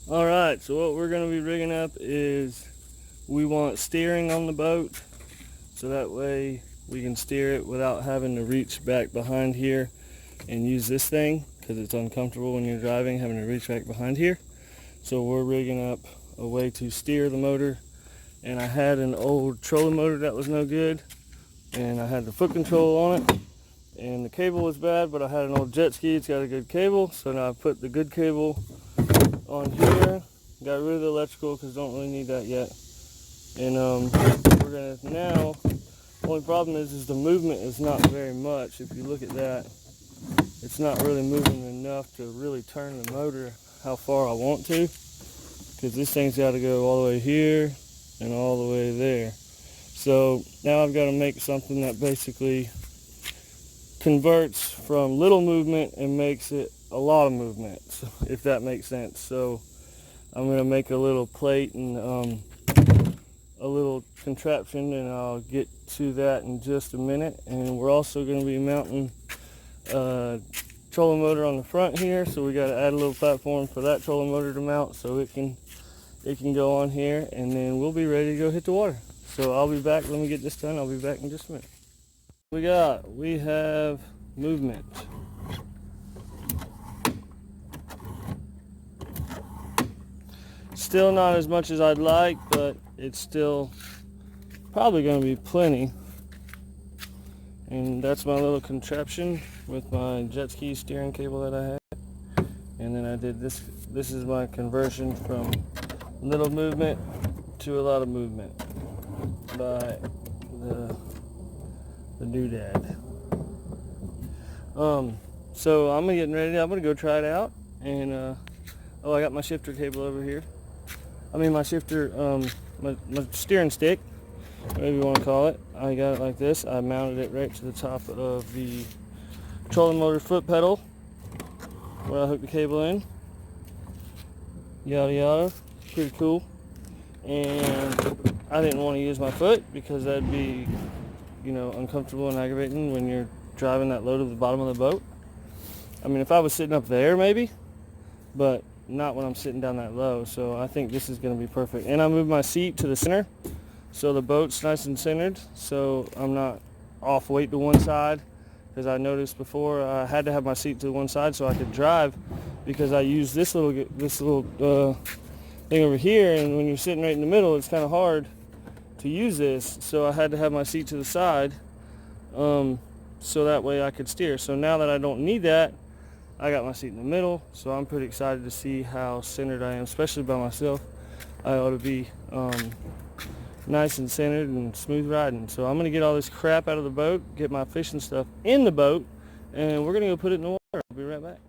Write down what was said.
Alright, so what we're going to be rigging up is we want steering on the boat, so that way we can steer it without having to reach back behind here and use this thing, because it's uncomfortable when you're driving having to reach back behind here. So we're rigging up a way to steer the motor, and I had an old trolling motor that was no good, and I had the foot control on it, and the cable was bad, but I had an old jet ski, it's got a good cable, so now I put the good cable on here, got rid of the electrical because don't really need that yet, and we're gonna now, only problem is the movement is not very much. If you look at that, it's not really moving enough to really turn the motor how far I want to, because this thing's got to go all the way here and all the way there. So now I've got to make something that basically converts from little movement and makes it a lot of movement, if that makes sense. So I'm going to make a little plate and a little contraption, and I'll get to that in just a minute. And we're also going to be mounting a trolling motor on the front here, so we got to add a little platform for that trolling motor to mount so it can go on here, and then we'll be ready to go hit the water. So I'll be back. Let me get this done. I'll be back in just a minute. We have movement. Still not as much as I'd like, but it's still probably going to be plenty. And that's my little contraption with my jet ski steering cable that I had. And then I did this. This is my conversion from little movement to a lot of movement by the doodad. So I'm getting ready. I'm gonna go try it out. And I got my shifter cable over here. I mean my shifter, my steering stick, whatever you want to call it. I got it like this. I mounted it right to the top of the trolling motor foot pedal where I hooked the cable in. Yada yada. Pretty cool. And I didn't want to use my foot because that'd be, uncomfortable and aggravating when you're driving that low to the bottom of the boat. I mean, if I was sitting up there maybe, but not when I'm sitting down that low. So I think this is going to be perfect. And I moved my seat to the center, so the boat's nice and centered, so I'm not off weight to one side, because I noticed before I had to have my seat to one side so I could drive, because I use this little thing over here, and when you're sitting right in the middle, it's kind of hard to use this, so I had to have my seat to the side, so that way I could steer. So now that I don't need that, I got my seat in the middle, so I'm pretty excited to see how centered I am, especially by myself. I ought to be nice and centered and smooth riding. So I'm going to get all this crap out of the boat, get my fishing stuff in the boat, and we're going to go put it in the water. I'll be right back.